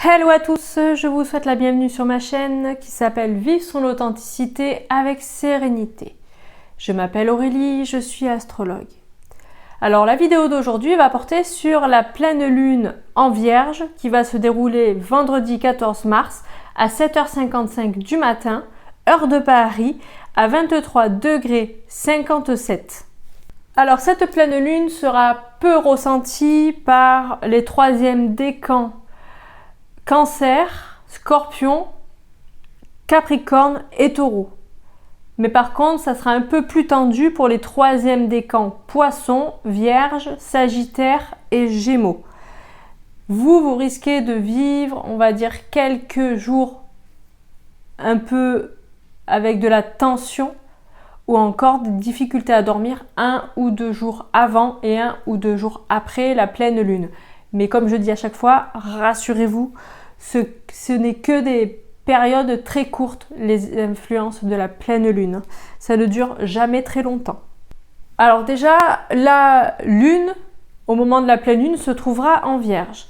Hello à tous, je vous souhaite la bienvenue sur ma chaîne qui s'appelle Vivre son authenticité avec sérénité. Je m'appelle Aurélie, je suis astrologue. Alors la vidéo d'aujourd'hui va porter sur la pleine lune en Vierge qui va se dérouler vendredi 14 mars à 7h55 du matin, heure de Paris, à 23°57. Alors cette pleine lune sera peu ressentie par les troisièmes décans Cancer, Scorpion, Capricorne et Taureau. Mais par contre, ça sera un peu plus tendu pour les troisièmes décans Poisson, Vierge, Sagittaire et Gémeaux. Vous risquez de vivre, on va dire, quelques jours un peu avec de la tension ou encore des difficultés à dormir 1 ou 2 jours avant et 1 ou 2 jours après la pleine lune. Mais comme je dis à chaque fois, rassurez-vous, ce n'est que des périodes très courtes, les influences de la pleine lune. Ça ne dure jamais très longtemps. Alors déjà, la lune, au moment de la pleine lune, se trouvera en Vierge.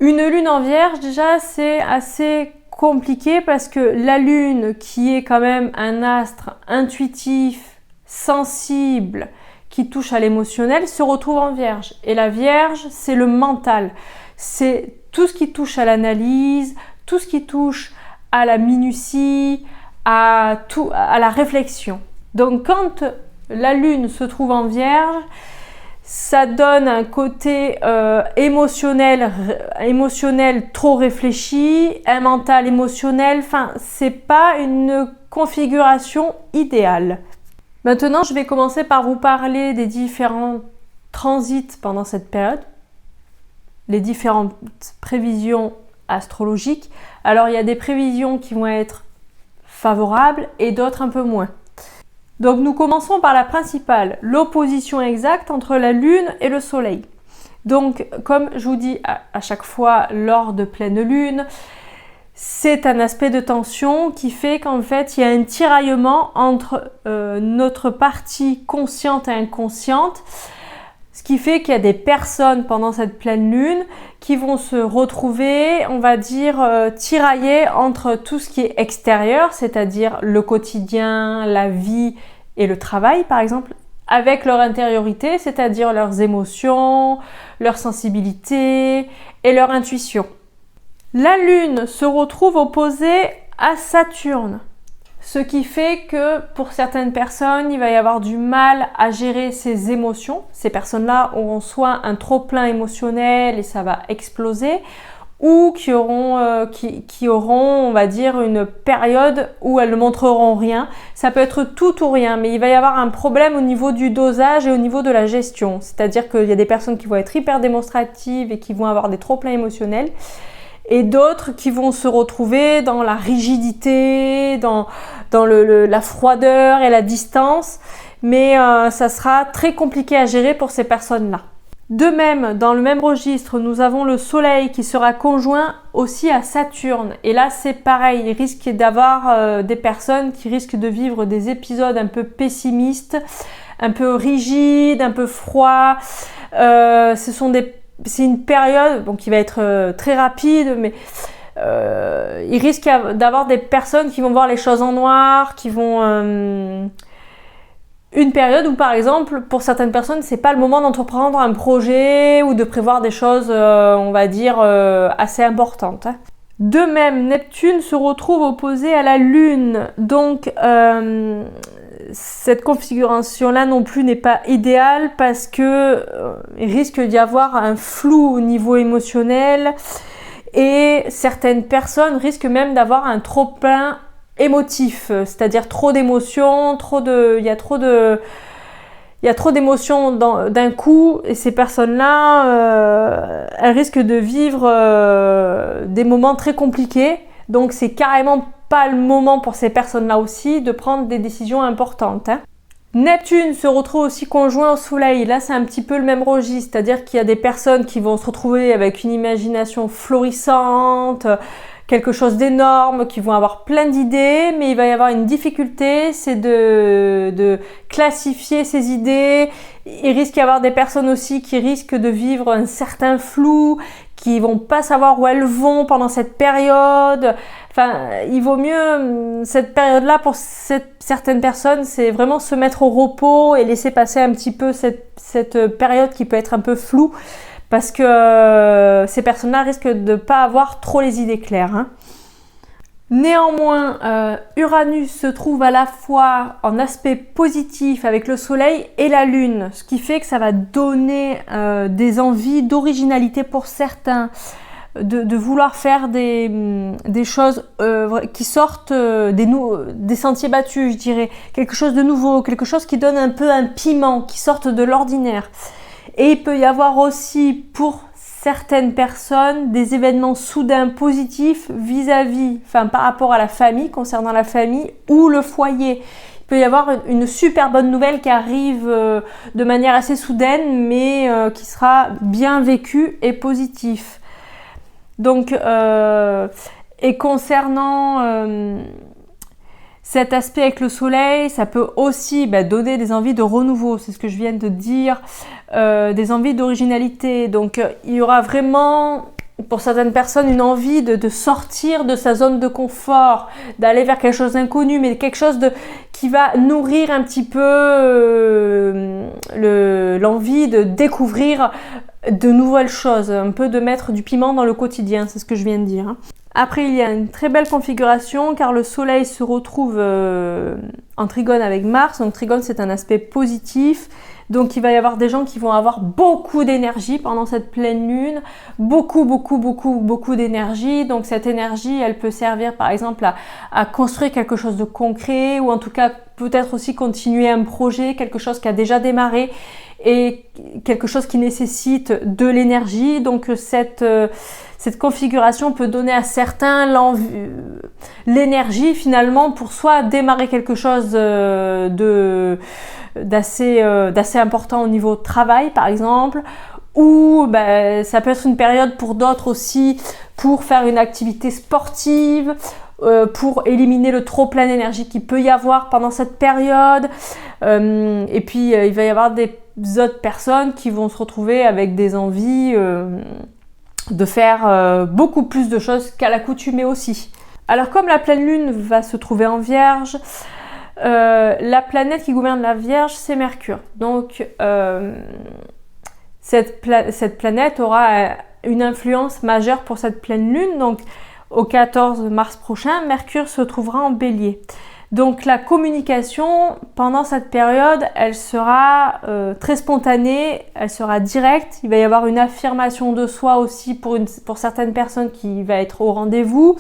Une lune en Vierge, déjà, c'est assez compliqué parce que la lune, qui est quand même un astre intuitif, sensible, qui touche à l'émotionnel, se retrouve en Vierge. Et la Vierge, c'est le mental. C'est tout ce qui touche à l'analyse, tout ce qui touche à la minutie, à la réflexion. Donc quand la lune se trouve en Vierge, ça donne un côté émotionnel trop réfléchi, un mental émotionnel, enfin c'est pas une configuration idéale. Maintenant, je vais commencer par vous parler des différents transits pendant cette période, les différentes prévisions astrologiques. Alors, il y a des prévisions qui vont être favorables et d'autres un peu moins. Donc, nous commençons par la principale, l'opposition exacte entre la Lune et le Soleil. Donc, comme je vous dis à chaque fois lors de pleine lune, c'est un aspect de tension qui fait qu'en fait, il y a un tiraillement entre notre partie consciente et inconsciente, ce qui fait qu'il y a des personnes pendant cette pleine lune qui vont se retrouver, on va dire, tiraillées entre tout ce qui est extérieur, c'est-à-dire le quotidien, la vie et le travail, par exemple, avec leur intériorité, c'est-à-dire leurs émotions, leur sensibilité et leur intuition. La Lune se retrouve opposée à Saturne, ce qui fait que pour certaines personnes, il va y avoir du mal à gérer ses émotions. Ces personnes-là auront soit un trop-plein émotionnel et ça va exploser, ou qui auront, on va dire, une période où elles ne montreront rien. Ça peut être tout ou rien, mais il va y avoir un problème au niveau du dosage et au niveau de la gestion. C'est-à-dire qu'il y a des personnes qui vont être hyper démonstratives et qui vont avoir des trop-pleins émotionnels, et d'autres qui vont se retrouver dans la rigidité, dans la froideur et la distance, mais ça sera très compliqué à gérer pour ces personnes-là. De même, dans le même registre, nous avons le Soleil qui sera conjoint aussi à Saturne, et là c'est pareil, il risque d'avoir des personnes qui risquent de vivre des épisodes un peu pessimistes, un peu rigides, un peu froids. C'est une période qui va être très rapide, mais il risque d'avoir des personnes qui vont voir les choses en noir, qui vont... une période où, par exemple, pour certaines personnes, c'est pas le moment d'entreprendre un projet ou de prévoir des choses, on va dire, assez importantes. De même, Neptune se retrouve opposé à la Lune, donc... cette configuration-là non plus n'est pas idéale parce que il risque d'y avoir un flou au niveau émotionnel et certaines personnes risquent même d'avoir un trop-plein émotif, c'est-à-dire trop d'émotions, il y a trop d'émotions d'un coup, et ces personnes-là, elles risquent de vivre des moments très compliqués. Donc c'est carrément pas le moment pour ces personnes-là aussi de prendre des décisions importantes. Neptune se retrouve aussi conjoint au Soleil. Là, c'est un petit peu le même registre, c'est-à-dire qu'il y a des personnes qui vont se retrouver avec une imagination florissante, quelque chose d'énorme, qui vont avoir plein d'idées, mais il va y avoir une difficulté, c'est de classifier ces idées. Il risque d'y avoir des personnes aussi qui risquent de vivre un certain flou, qui vont pas savoir où elles vont pendant cette période. Enfin, il vaut mieux, cette période-là, pour certaines personnes, c'est vraiment se mettre au repos et laisser passer un petit peu cette période qui peut être un peu floue, parce que ces personnes-là risquent de ne pas avoir trop les idées claires, hein. Néanmoins, Uranus se trouve à la fois en aspect positif avec le Soleil et la Lune, ce qui fait que ça va donner des envies d'originalité pour certains, de vouloir faire des choses qui sortent des sentiers battus, je dirais, quelque chose de nouveau, quelque chose qui donne un peu un piment, qui sorte de l'ordinaire. Et il peut y avoir aussi pour certaines personnes des événements soudains positifs par rapport à la famille, concernant la famille ou le foyer. Il peut y avoir une super bonne nouvelle qui arrive de manière assez soudaine, mais qui sera bien vécue et positif. Donc, et concernant cet aspect avec le soleil, ça peut aussi donner des envies de renouveau, c'est ce que je viens de dire, des envies d'originalité. Donc il y aura vraiment, pour certaines personnes, une envie de sortir de sa zone de confort, d'aller vers quelque chose d'inconnu, mais quelque chose qui va nourrir un petit peu l'envie de découvrir de nouvelles choses, un peu de mettre du piment dans le quotidien, c'est ce que je viens de dire, hein. Après, il y a une très belle configuration car le Soleil se retrouve en trigone avec Mars. Donc trigone, c'est un aspect positif. Donc il va y avoir des gens qui vont avoir beaucoup d'énergie pendant cette pleine lune. Beaucoup d'énergie. Donc cette énergie, elle peut servir par exemple à construire quelque chose de concret ou en tout cas peut-être aussi continuer un projet, quelque chose qui a déjà démarré et quelque chose qui nécessite de l'énergie. Donc cette configuration peut donner à certains l'énergie finalement pour soit démarrer quelque chose d'assez important au niveau travail par exemple, ou ça peut être une période pour d'autres aussi pour faire une activité sportive, pour éliminer le trop plein d'énergie qu'il peut y avoir pendant cette période. Et puis il va y avoir des autres personnes qui vont se retrouver avec des envies de faire beaucoup plus de choses qu'à l'accoutumée aussi. Alors comme la pleine lune va se trouver en Vierge, la planète qui gouverne la Vierge, c'est Mercure. Donc cette planète aura une influence majeure pour cette pleine lune. Donc au 14 mars prochain, Mercure se trouvera en Bélier. Donc la communication pendant cette période, elle sera très spontanée, elle sera directe. Il va y avoir une affirmation de soi aussi pour certaines personnes qui va être au rendez-vous.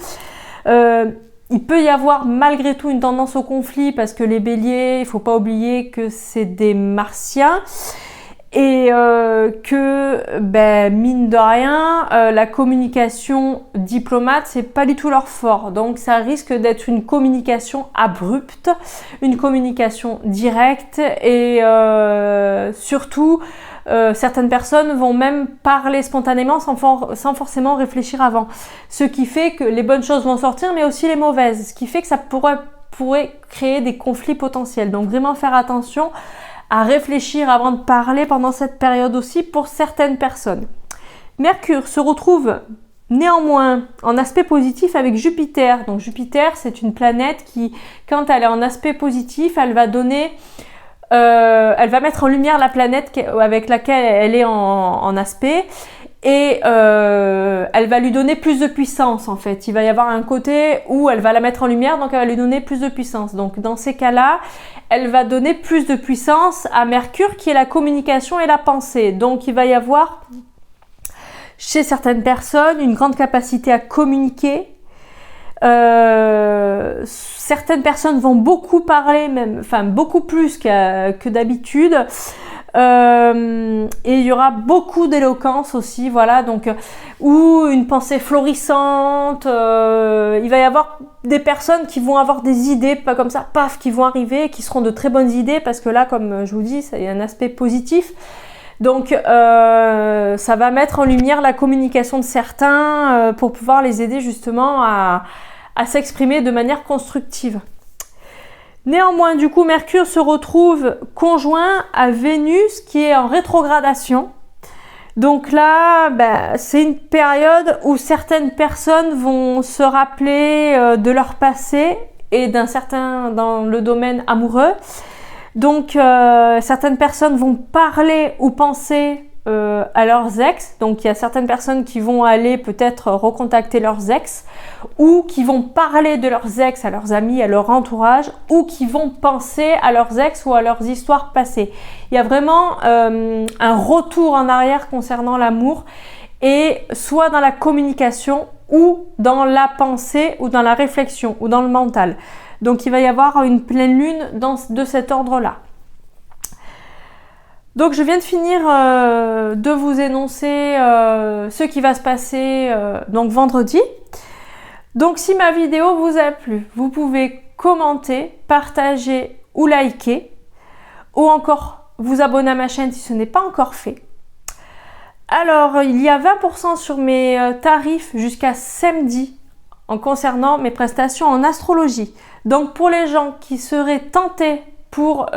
Il peut y avoir malgré tout une tendance au conflit parce que les béliers, il ne faut pas oublier que c'est des martiens. Et que mine de rien, la communication diplomate, c'est pas du tout leur fort. Donc ça risque d'être une communication abrupte, une communication directe et surtout certaines personnes vont même parler spontanément sans forcément réfléchir avant. Ce qui fait que les bonnes choses vont sortir mais aussi les mauvaises. Ce qui fait que ça pourrait créer des conflits potentiels. Donc vraiment faire attention à réfléchir avant de parler pendant cette période aussi pour certaines personnes. Mercure se retrouve néanmoins en aspect positif avec Jupiter. Donc Jupiter, c'est une planète qui, quand elle est en aspect positif, elle va mettre en lumière la planète avec laquelle elle est en aspect. Et elle va lui donner plus de puissance en fait. Il va y avoir un côté où elle va la mettre en lumière, donc elle va lui donner plus de puissance. Donc dans ces cas-là, elle va donner plus de puissance à Mercure qui est la communication et la pensée. Donc il va y avoir chez certaines personnes une grande capacité à communiquer. Certaines personnes vont beaucoup parler, beaucoup plus que d'habitude. Et il y aura beaucoup d'éloquence aussi, voilà, donc ou une pensée florissante. Il va y avoir des personnes qui vont avoir des idées, pas comme ça, paf, qui vont arriver, qui seront de très bonnes idées parce que là, comme je vous dis, il y a un aspect positif. Donc ça va mettre en lumière la communication de certains pour pouvoir les aider justement à s'exprimer de manière constructive. Néanmoins, du coup, Mercure se retrouve conjoint à Vénus qui est en rétrogradation. Donc là, c'est une période où certaines personnes vont se rappeler de leur passé et dans le domaine amoureux. Donc certaines personnes vont parler ou penser à leurs ex. Donc il y a certaines personnes qui vont aller peut-être recontacter leurs ex, ou qui vont parler de leurs ex à leurs amis, à leur entourage, ou qui vont penser à leurs ex ou à leurs histoires passées. Il y a vraiment un retour en arrière concernant l'amour, et soit dans la communication, ou dans la pensée, ou dans la réflexion, ou dans le mental. Donc il va y avoir une pleine lune de cet ordre-là. Donc je viens de finir de vous énoncer ce qui va se passer donc vendredi. Donc si ma vidéo vous a plu, vous pouvez commenter, partager ou liker, ou encore vous abonner à ma chaîne si ce n'est pas encore fait. Alors il y a 20% sur mes tarifs jusqu'à samedi en concernant mes prestations en astrologie. Donc pour les gens qui seraient tentés pour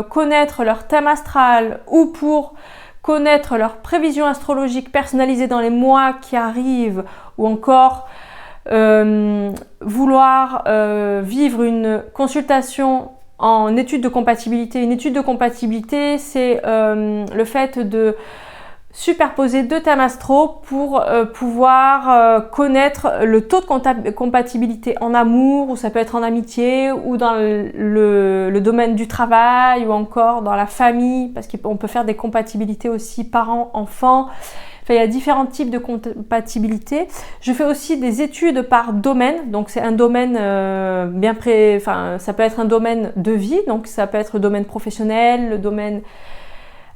connaître leur thème astral, ou pour connaître leurs prévisions astrologiques personnalisées dans les mois qui arrivent, ou encore vouloir vivre une consultation en étude de compatibilité. Une étude de compatibilité, c'est le fait de superposer deux thèmes astro pour pouvoir connaître le taux de compatibilité en amour, ou ça peut être en amitié, ou dans le domaine du travail, ou encore dans la famille, parce qu'on peut faire des compatibilités aussi parents-enfants. Enfin, il y a différents types de compatibilité. Je fais aussi des études par domaine, donc c'est un domaine ça peut être un domaine de vie, donc ça peut être le domaine professionnel, le domaine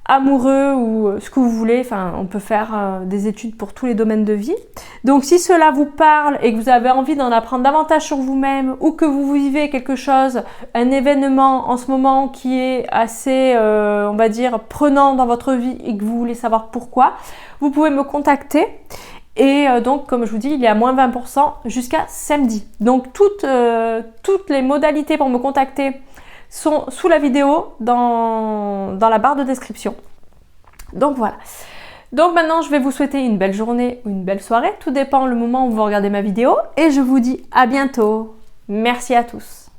amoureux, ou ce que vous voulez. Enfin, on peut faire des études pour tous les domaines de vie. Donc si cela vous parle et que vous avez envie d'en apprendre davantage sur vous-même, ou que vous vivez quelque chose, un événement en ce moment qui est assez, on va dire, prenant dans votre vie, et que vous voulez savoir pourquoi, vous pouvez me contacter. Et donc, comme je vous dis, il y a moins 20% jusqu'à samedi. Donc toutes les modalités pour me contacter sont sous la vidéo dans la barre de description. Donc voilà. Donc maintenant, je vais vous souhaiter une belle journée ou une belle soirée. Tout dépend le moment où vous regardez ma vidéo. Et je vous dis à bientôt. Merci à tous.